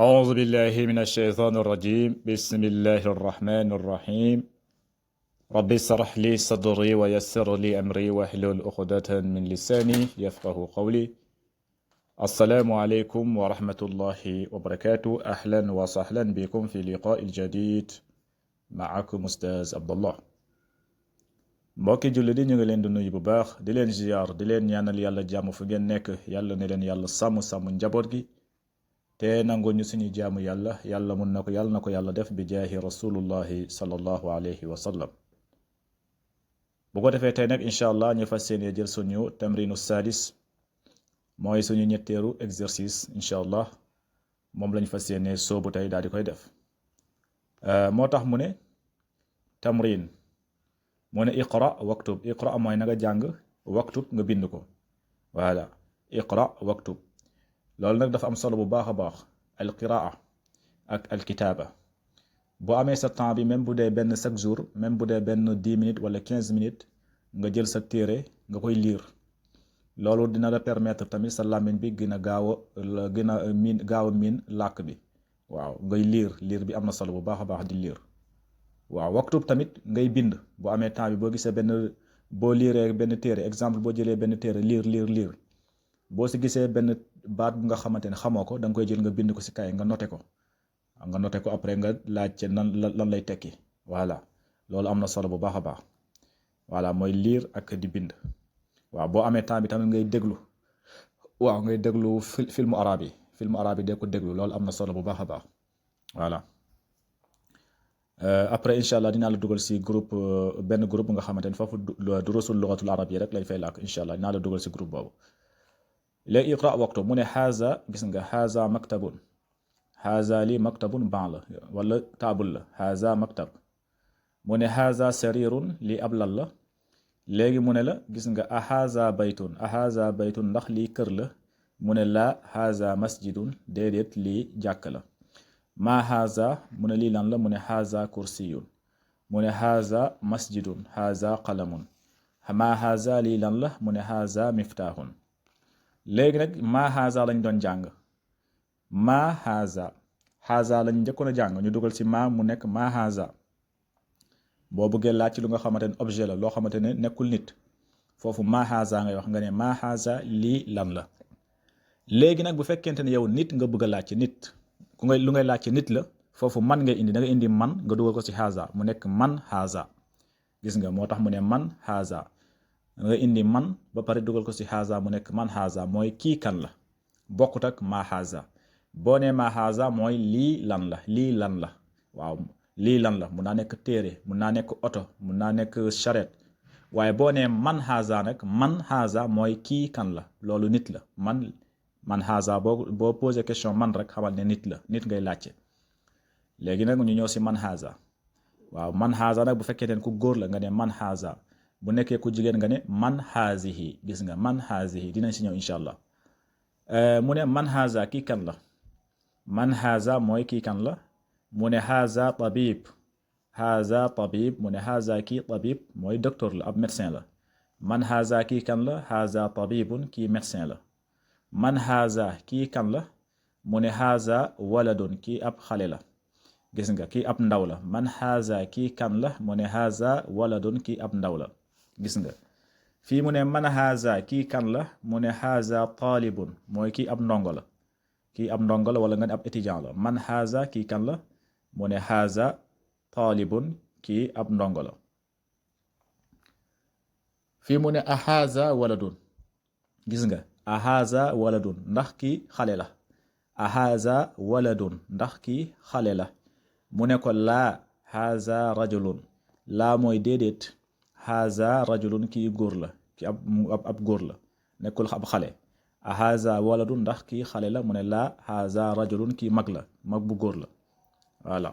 أعوذ بالله من الشيطان الرجيم بسم الله الرحمن الرحيم رب اشرح لي صدري ويسر لي أمري واحلل عقدة من لساني يفقه قولي السلام عليكم ورحمة الله وبركاته أهلا وسهلا بكم في لقاء الجديد معكم أستاذ عبد الله mbokki julli di ñu ngi leen di nuyu bu baax di leen ziyaar di leen ñaanal yàlla jàmm fu ngeen nekk yàlla ne leen yàlla sàmm njaboot gi te nangu ñu suñu jaamu yàlla mun na ko yàlla def bi jaahi rasulullahi sallallahu alayhi wa sallam bu ko defee tey nag incha allah ñu fas yéene jël suñu tamrinu sadis mooy suñu ñetteeru exercice incha allah moom lañ fas yéene soobu tey daal di koy def moo tax mu ne tamrin mu ne iqra waktub iqra mooy na nga jàng waktub nga bind ko voilà iqra waktub loolu nag dafa am solo bu baax a baax alqiraa ak alkitaaba boo amee sa temps bi même bu dee benn chaque jour même bu dee benn 10 minutes wala 15 minutes nga jël sa téere nga koy liir loolu dina la permettre tamit sa làmmiñ bi gën a gaaw a miin làkk bi waaw ngay liir bi am na solo bu baax a baax di liir waaw waktub tamit ngay bind boo amee temps bi boo gisee boo liiree benn téere exemple boo jëlee benn téere liir boo si gisee benn baat bu nga xamante ne xamoo ko da nga koy jël nga bind ko si kay nga noté ko après nga laajte lan lay tekki voilà loolu am na solo bu baax a baax voilà mooy liir ak di bind waaw boo amee temps bi tamit ngay déglu waaw ngay déglu filmu arabe yi dee ko déglu loolu am na solo bu baax a baax voilà après incha allah dinaa la dugal si benn groupe nga xamante ne foofu durusul lugatul arab yi rek lañ fay làkk incha allah dinaa la dugal si groupe boobu léegi iqra waktub mu ne xaaza gis nga xaaza maktabun xaaza li maktabun ban la wala taabul la xaaza maktab mu ne xaaza sarirun li ab lal la léegi mu ne la gis nga axaaza baytun ndax lii kër la mu ne laa xaaza masjidun déedéet lii jàkk la maa xaaza mu ne lii lan la mu ne xaaza kursiyun mu ne xaaza masjidun xaaza qalamun maa xaaza lii lan la mu ne xaaza miftaaxun léegi nag maa xaaza lañ doon jàng maa xaaza lañ njëkkoon a jàng ñu dugal ci maa mu nekk maa xaaza boo bëggee laaj ci lu nga xamante ne objet la loo xamante ne nekkul nit foofu maa xaaza ngay wax nga ne maa xaaza lii lan la léegi nag bu fekkente ne yow nit nga bëgg a laaj ci nit lu ngay laaj ci nit la foofu man ngay indi da nga indi man nga dugal ko ci xaaza mu nekk man xaaza gis nga moo tax mu ne man xaaza nga indi man ba pare dugal ko ci xaaza mu nekk man xaaza mooy kii kan la bokkut ak maa xaaza boo nee maa xaaza mooy lii lan la waaw lii lan la mun naa nekk téere mun naa nekk oto mun naa nekk charrette waaye boo nee man xaaza nag man xaaza mooy kii kan la loolu nit la man xaaza boo posé question man rek xamal ne nit ngay laajte léegi nag ñu ñëw ci man xaaza waaw man xaaza nag bu fekkee ne ku góor la nga ne man xaaza bu nekkee ku jigéen nga ne man xaazihi gis nga man xaazihi dinañ si ñëw incha allah mu ne man xaaza kii kan la man xaaza mooy kii kan la mu ne xaaza tabib mu ne xaaza kii tabib mooy docteur la ab médecin la man xaaza kii kan la xaaza tabibun kii médecin la man xaaza kii kan la mu ne xaaza waladun kii ab xale la gis nga kii ab ndaw la man xaaza kii kan la mu ne xaaza waladun kii ab ndaw la gis nga fii mu ne man xaaza kii kan la mu ne xaaza taalibun mooy kii ab ndongo la wala nga ne ab étudiant la man xaaza kii kan la mu ne xaaza taalibun kii ab ndongo la fii mu ne axaaza waladun gis nga axaaza waladun ndax kii xale la axaaza waladun ndax kii xale la mu ne ko laa xaaza rajulun laa mooy déedéet xaaza rajulun kii góor la kii ab góor la nekkul ab xale axaaza waladun ndax kii xale la mu ne laa xaaza rajulun kii mag bu góor la voilà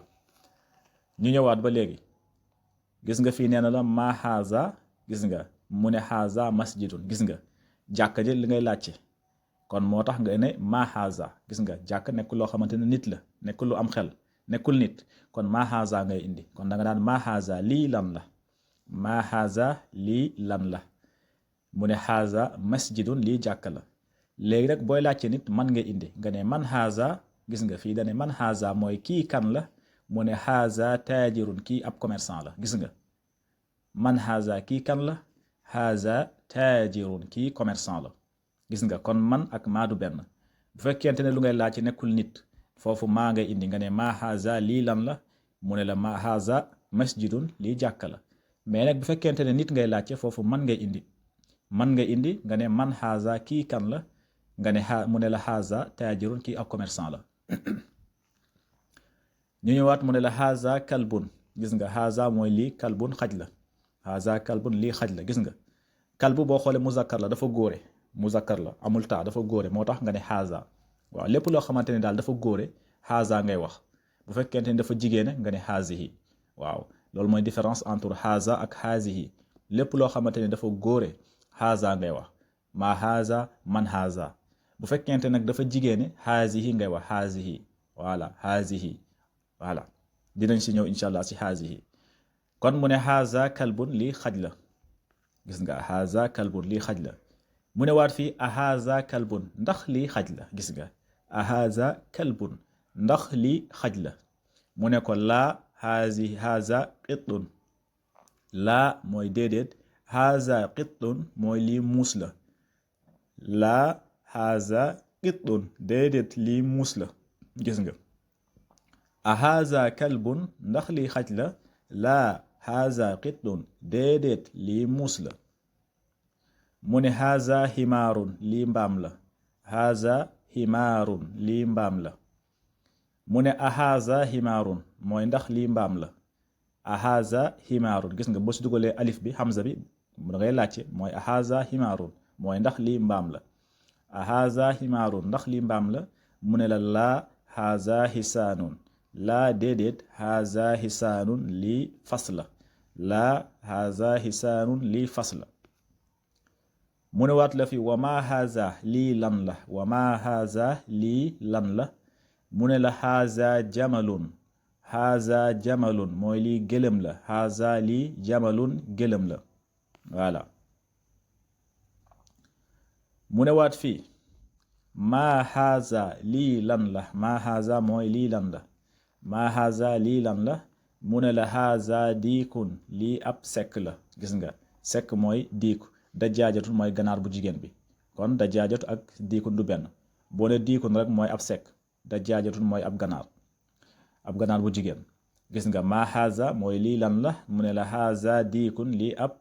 ñu ñëwaat ba léegi gis nga fii nee na la maa xaaza gis nga mu ne xaaza masjidun gis nga jàkka ji li ngay laajte kon moo tax nga ne maa xaaza gis nga jàkk nekkul loo xamante ne nit la nekkul lu am xel nekkul nit kon maa xaaza ngay indi kon da nga daan maa xaaza lii lan la maa xaaza lii lan la mu ne xaaza masjidun lii jàkk la léegi rek booy laajte nit man ngay indi nga ne man xaaza gis nga fii dane man haza mooy kii kan la mu ne haza taajirun kii ab commerçant la gis nga man haza kii kan la haza taajirun kii commerçant la gis nga kon man ak maa du benn bu fekkente ne lu ngay laaj ci nekkul nit foofu maa ngay indi nga ne maa haza lii lan la mu ne la maa haza masjidun lii jàkka la mais nag bu fekkente ne nit ngay laajte foofu man ngay indi nga ne man haza kii kan la nga ne mu ne la haza taajirun kii ab commerçant la ñu ñëwaat mu ne la haza kalbun gis nga haza mooy lii kalbun xaj la haza kalbun lii xaj la gis nga kalbu boo xoolee muzakkar la dafa góore muzakkar la amul taa dafa góore moo tax nga ne haza waaw lépp loo xamante ne daal dafa góore haza ngay wax bu fekkente ne dafa jigéene nga ne hazihi waaw loolu mooy différence entre haza ak hazihi lépp loo xamante ne dafa góore haza ngay wax maa haza man haza bu fekkente nag dafa jigéene hazihi ngay wax hazihi hazihi voilà dinañ si ñëw incha allah si hazihi kon mu ne haza kalbun lii xaj la gis nga haza kalbun lii xaj la mu ne waat fii a haza kalbun ndax lii xaj la gis nga a haza kalbun ndax lii xaj la mu ne ko laa haza qittun laa mooy déedéet haza qittun mooy lii muus la laa haza qittun déedéet lii muus la gis nga a haza kalbun ndax lii xaj la laa haza qittun déedéet lii muus la mu ne haza himaarun lii mbaam la haza himaarun lii mbaam la mu ne a haza himaarun mooy ndax lii mbaam la a haza himaarun gis nga boo si dugalee alif bi hamza bi da ngay laajte mooy a haza himaarun mooy ndax lii mbaam la a haza himaarun ndax lii mbaam la mu ne la laa haza hisaanun laa déedéet haza hisaanun lii fas la laa haza hisaanun lii fas la mu ne waat la fi wa ma haza lii lan la wa ma haza lii lan la mu ne la haza jamalun mooy lii gëlëm la haza lii jamalun gëlëm la voilà mu ne waat fii ma haza lii lan la ma haza mooy lii lan la ma haza lii lan la mu ne la haza diikun lii ab sekk la gis nga sekk mooy diiku dajaajatu mooy ganaar bu jigéen bi kon dajaajatu ak diikun du benn boo ne diikun rek mooy ab sekk dajaajatu mooy ab ganaar bu jigéen gis nga ma haza mooy lii lan la mu ne la haza diikun lii ab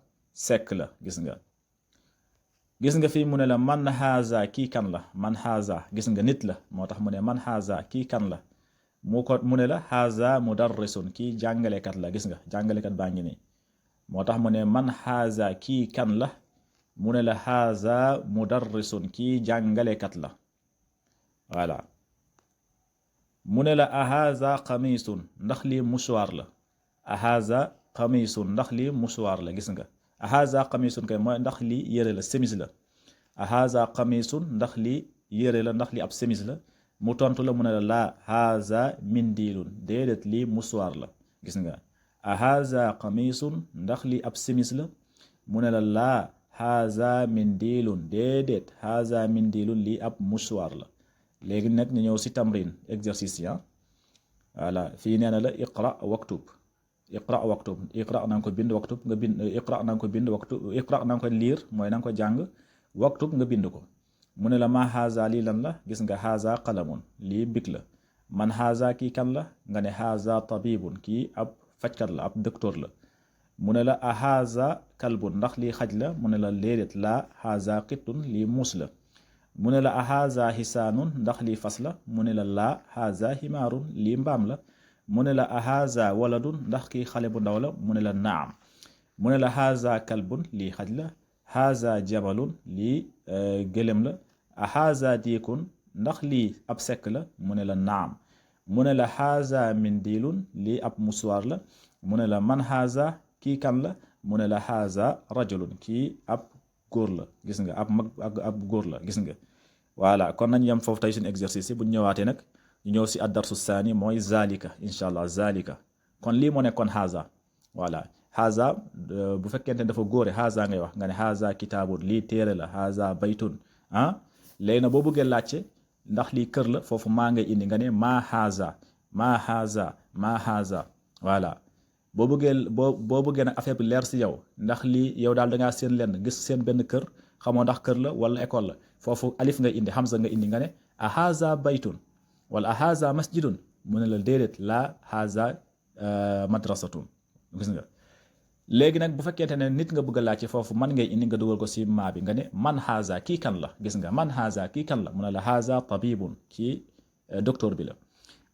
sekk la gis nga fii mu ne la man haza kii kan la man haza gis nga nit la moo tax mu ne man haza kii kan la mu ne la haza mudarrisun kii jàngalekat la gis nga jàngalekat baa ngi nii moo tax mu ne man haza kii kan la mu ne la haza mudarrisun kii jàngalekat la voilà mu ne la a haza xamisun ndax lii musuwaar la a haza xamisun ndax lii musuwaar la gis nga a haza xamisun kay mooy ndax lii yére la semis la a haza xamisun ndax lii yére la ndax lii ab semis la mu tontu la mu ne la laa haza mindilun déedéet lii musuwaar la gis nga a haza xamisun ndax lii ab semis la mu ne la laa haza mindilun déedéet haza mindilun lii ab musuwaar la léegi nag ñu ñëw si tamrin exercice ya voilà fii nee na la iqra waktub iqra na nga ko bind waktub nga bind iqra na nga ko bind waktub iqra na nga ko liir mooy na nga ko jàng waktub nga bind ko mu ne la ma haza lii lan la gis nga haza qalamun lii big la man haza kii kan la nga ne haza tabibun kii ab fajkat la ab docteur la mu ne la a haza kalbun ndax lii xaj la mu ne la léedéet la haza qittun lii muus la mu ne la a haza hisaanun ndax lii fas la mu ne la laa haza himaarun lii mbaam la mu ne la a haza waladun ndax kii xale bu ndaw la mu ne la naam mu ne la haza kalbun lii xaj la haza jabalun lii gëlëm la a haza diikun ndax lii ab sekk la mu ne la naam mu ne la haza mindilun lii ab musuwaar la mu ne la man haza kii kan la mu ne la haza rajulun kii ab góor la gis nga ab góor la gis nga voilà kon nañ yem foofu tey suñu exercice yi bu ñu ñëwaatee nag ñu ñëw si addarsu saani mooy zalika incha allah zalika kon lii moo nekkoon haza voilà haza bu fekkente ne dafa góore haza ngay wax nga ne haza kitaabun lii téere la haza baytun léegi nag boo bëggee laajte ndax lii kër la foofu maa ngay indi nga ne maa haza maa haza maa haza voilà boo bëggee nag affaire bi leer si yow ndax lii yow daal da ngaa seen lenn gis seen benn kër xamoo ndax kër la wala école la foofu alif nga indi hamza nga indi nga ne a haza baytun wala a haza masjidun mu ne la déedéet la haza madrasatun gis nga léegi nag bu fekkente ne nit nga bëgg a laaj ci foofu man ngay indi nga dugal ko si maa bi nga ne man haza kii kan la gis nga man haza kii kan la mu ne la haza tabibun kii docteur bi la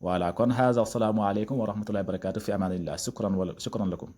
voilà kon haza assalaamu aleykum wa rahmatullahi wa barakatuh fi amanillah shukran lakum